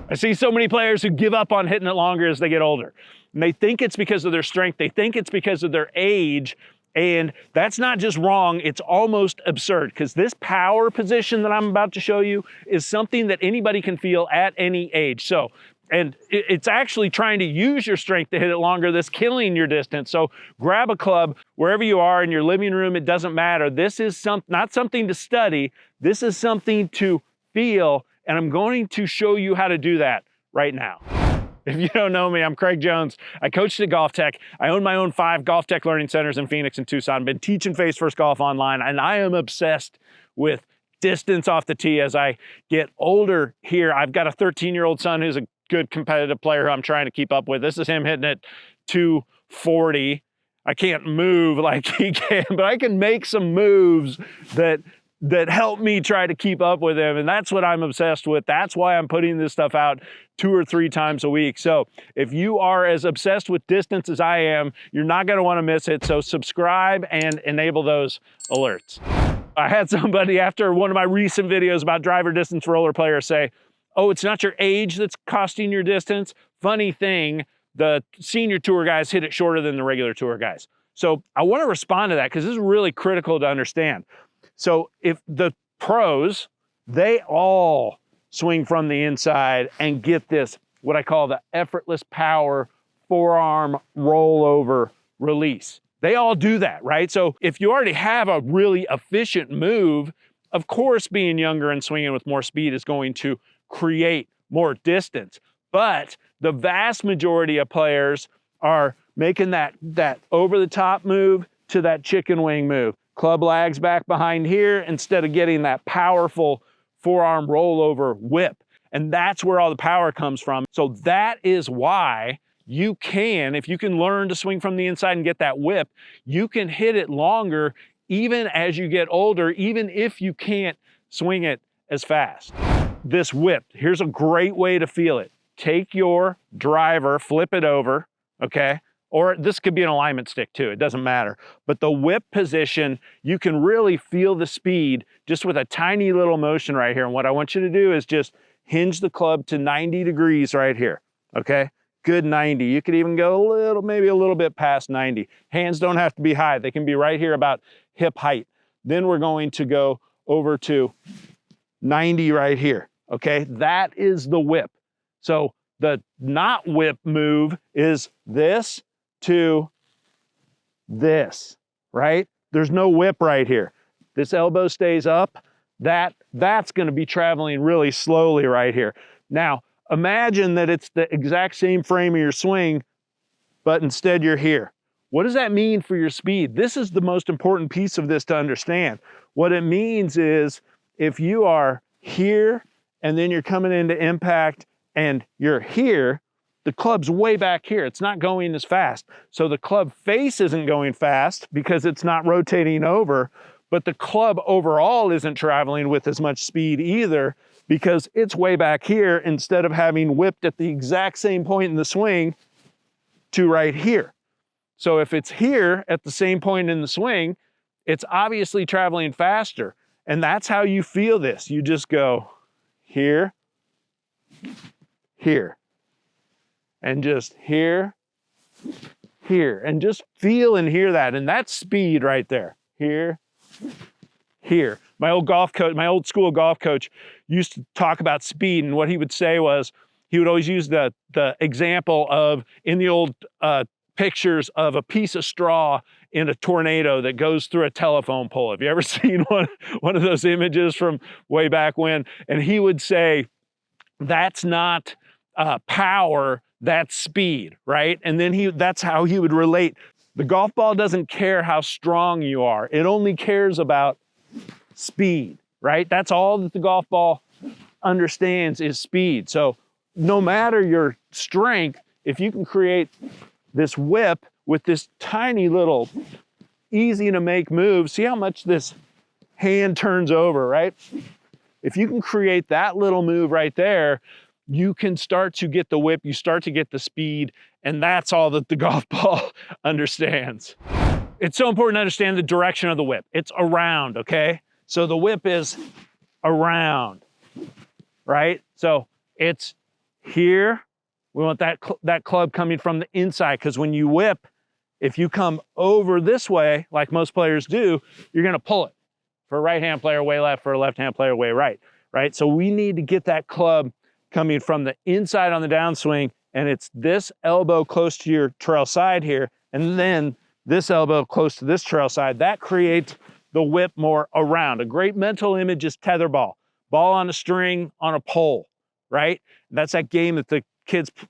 I see so many players who give up on hitting it longer as they get older. And they think it's because of their strength. They think it's because of their age. And that's not just wrong, it's almost absurd, because this power position that I'm about to show you is something that anybody can feel at any age. So, and it's actually trying to use your strength to hit it longer that's killing your distance. So grab a club wherever you are in your living room, it doesn't matter. This is not something to study, this is something to feel, and I'm going to show you how to do that right now. If you don't know me, I'm Craig Jones. I coached at Golf Tech. I own my own 5 Golf Tech learning centers in Phoenix and Tucson. I've been teaching face first golf online, and I am obsessed with distance off the tee as I get older here. I've got a 13-year-old son who's a good competitive player who I'm trying to keep up with. This is him hitting it 240. I can't move like he can, but I can make some moves that help me try to keep up with him. And that's what I'm obsessed with. That's why I'm putting this stuff out 2 or 3 times a week. So if you are as obsessed with distance as I am, you're not going to want to miss it. So subscribe and enable those alerts. I had somebody after one of my recent videos about driver distance roller players say, oh, it's not your age that's costing your distance. Funny thing, the senior tour guys hit it shorter than the regular tour guys. So I want to respond to that because this is really critical to understand. So if the pros, they all swing from the inside and get this, what I call the effortless power forearm rollover release. They all do that, right? So if you already have a really efficient move, of course, being younger and swinging with more speed is going to create more distance. But the vast majority of players are making that over the top move to that chicken wing move. Club lags back behind here instead of getting that powerful forearm rollover whip. And that's where all the power comes from. So that is why you can, if you can learn to swing from the inside and get that whip, you can hit it longer even as you get older, even if you can't swing it as fast. This whip, here's a great way to feel it. Take your driver, flip it over, okay? Or this could be an alignment stick too, it doesn't matter. But the whip position, you can really feel the speed just with a tiny little motion right here. And what I want you to do is just hinge the club to 90 degrees right here, okay? Good 90. You could even go maybe a little bit past 90. Hands don't have to be high. They can be right here about hip height. Then we're going to go over to 90 right here, okay? That is the whip. So the not whip move is this to this, right? There's no whip right here. This elbow stays up. That's going to be traveling really slowly right here. Now, imagine that it's the exact same frame of your swing, but instead you're here. What does that mean for your speed? This is the most important piece of this to understand. What it means is if you are here and then you're coming into impact and you're here, the club's way back here. It's not going as fast. So the club face isn't going fast because it's not rotating over, but the club overall isn't traveling with as much speed either because it's way back here instead of having whipped at the exact same point in the swing to right here. So if it's here at the same point in the swing, it's obviously traveling faster. And that's how you feel this. You just go here, here, and just here, here, and just feel and hear that. And that's speed right there. Here, here. My old school golf coach used to talk about speed, and what he would say was, he would always use the example of, in the old pictures of a piece of straw in a tornado that goes through a telephone pole. Have you ever seen one of those images from way back when? And he would say, that's not power, that's speed, right? And then that's how he would relate. The golf ball doesn't care how strong you are. It only cares about speed, right? That's all that the golf ball understands is speed. So no matter your strength, if you can create this whip with this tiny little easy to make move, see how much this hand turns over, right? If you can create that little move right there, you can start to get the whip, you start to get the speed, and that's all that the golf ball understands. It's so important to understand the direction of the whip. It's around, okay? So the whip is around, right? So it's Here, we want that club coming from the inside, because when you whip, if you come over this way, like most players do, you're gonna pull it. For a right-hand player, way left. For a left-hand player, way right, right? So we need to get that club coming from the inside on the downswing, and it's this elbow close to your trail side here, and then this elbow close to this trail side. That creates the whip more around. A great mental image is tetherball. Ball on a string on a pole, right? That's that game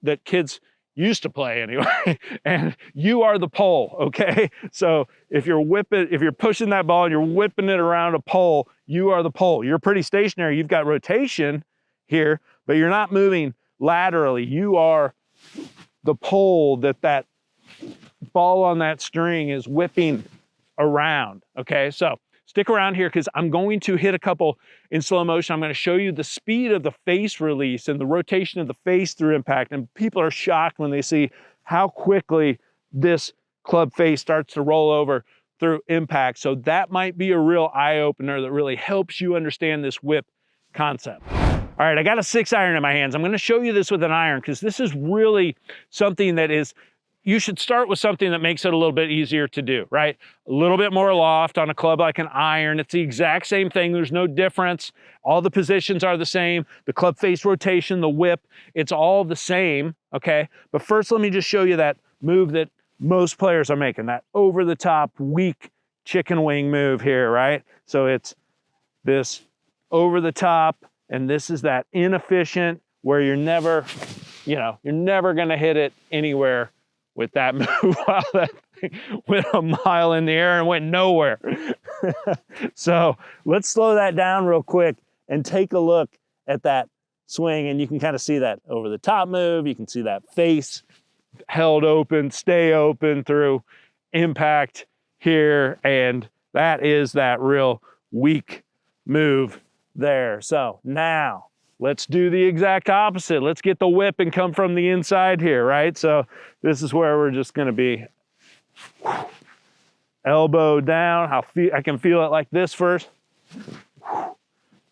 that kids used to play anyway, and you are the pole, okay? So if you're pushing that ball and you're whipping it around a pole, you are the pole. You're pretty stationary. You've got rotation here, but you're not moving laterally. You are the pole that ball on that string is whipping around, okay? So stick around here, because I'm going to hit a couple in slow motion. I'm going to show you the speed of the face release and the rotation of the face through impact. And people are shocked when they see how quickly this club face starts to roll over through impact. So that might be a real eye-opener that really helps you understand this whip concept. All right, I got a 6-iron in my hands. I'm going to show you this with an iron, because this is really something that is, you should start with something that makes it a little bit easier to do, right? A little bit more loft on a club like an iron. It's the exact same thing. There's no difference. All the positions are the same. The club face rotation, the whip, it's all the same, okay? But first, let me just show you that move that most players are making, that over-the-top, weak chicken wing move here, right? So it's this over-the-top, and this is that inefficient where you're never gonna hit it anywhere with that move. Wow, that thing went a mile in the air and went nowhere. So let's slow that down real quick and take a look at that swing, and you can kind of see that over the top move. You can see that face held open, stay open through impact here, and that is that real weak move there. So now let's do the exact opposite. Let's get the whip and come from the inside here, right? So this is where we're just gonna be elbow down. I can feel it like this first.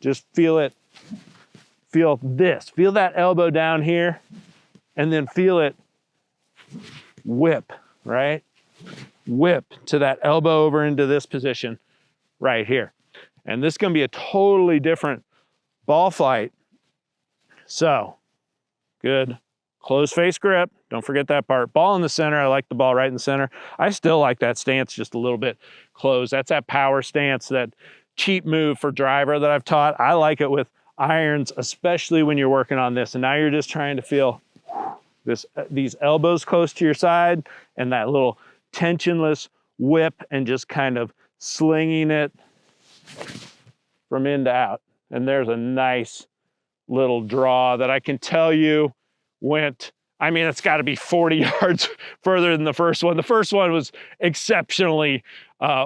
Just feel it. Feel this. Feel that elbow down here, and then feel it whip, right? Whip to that elbow over into this position right here. And this is gonna be a totally different ball flight. So, good close face grip. Don't forget that part. Ball in the center. I like the ball right in the center. I still like that stance just a little bit closed. That's that power stance, that cheap move for driver that I've taught. I like it with irons, especially when you're working on this. And now you're just trying to feel these elbows close to your side and that little tensionless whip, and just kind of slinging it from in to out. And there's a nice little draw that I can tell you went, I mean, it's got to be 40 yards further than the first one. The first one was exceptionally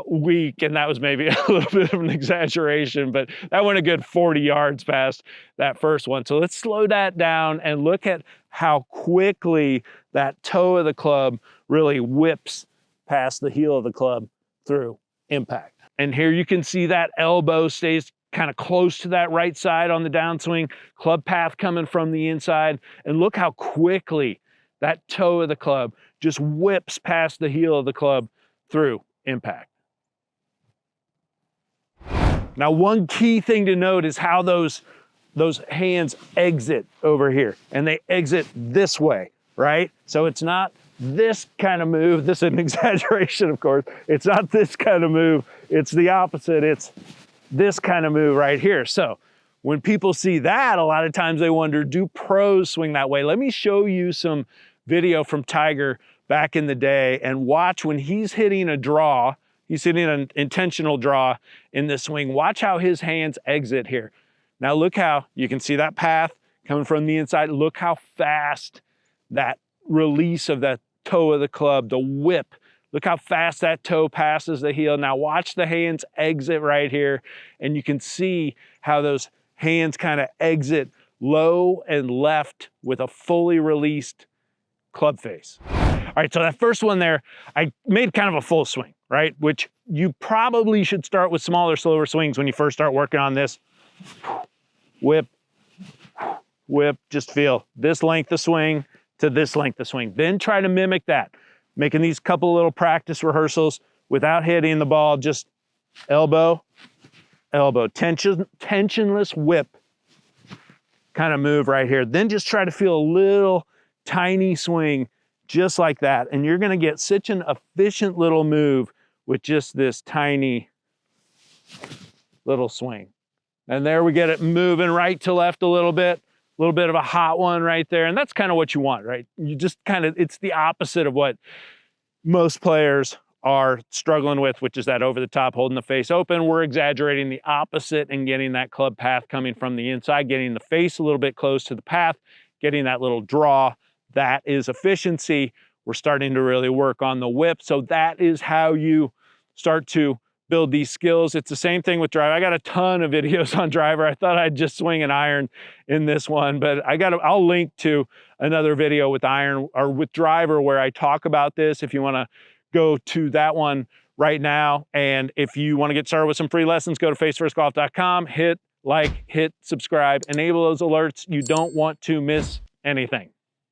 weak, and that was maybe a little bit of an exaggeration, but that went a good 40 yards past that first one. So let's slow that down and look at how quickly that toe of the club really whips past the heel of the club through impact. And here you can see that elbow stays kind of close to that right side on the downswing, club path coming from the inside, and look how quickly that toe of the club just whips past the heel of the club through impact. Now, one key thing to note is how those hands exit over here, and they exit this way, right? So it's not this kind of move. This is an exaggeration, of course. It's not this kind of move. It's the opposite. It's this kind of move right here. So when people see that, a lot of times they wonder, do pros swing that way? Let me show you some video from Tiger back in the day, and watch when he's hitting a draw, he's hitting an intentional draw in this swing. Watch how his hands exit here. Now look how, you can see that path coming from the inside. Look how fast that release of that toe of the club, the whip, look how fast that toe passes the heel. Now watch the hands exit right here, and you can see how those hands kind of exit low and left with a fully released club face. All right, so that first one there, I made kind of a full swing, right? Which you probably should start with smaller, slower swings when you first start working on this. Whip, whip, just feel this length of swing to this length of swing. Then try to mimic that, making these couple little practice rehearsals without hitting the ball, just elbow, elbow, tensionless whip kind of move right here. Then just try to feel a little tiny swing just like that. And you're gonna get such an efficient little move with just this tiny little swing. And there we get it moving right to left a little bit of a hot one right there. And that's kind of what you want, right? You just kind of, it's the opposite of what most players are struggling with, which is that over the top, holding the face open. We're exaggerating the opposite and getting that club path coming from the inside, getting the face a little bit close to the path, getting that little draw. That is efficiency. We're starting to really work on the whip. So that is how you start to build these skills. It's the same thing with driver. I got a ton of videos on driver. I thought I'd just swing an iron in this one, but I'll link to another video with iron or with driver where I talk about this if you want to go to that one right now. And if you want to get started with some free lessons, go to facefirstgolf.com, hit like, hit subscribe, enable those alerts. You don't want to miss anything.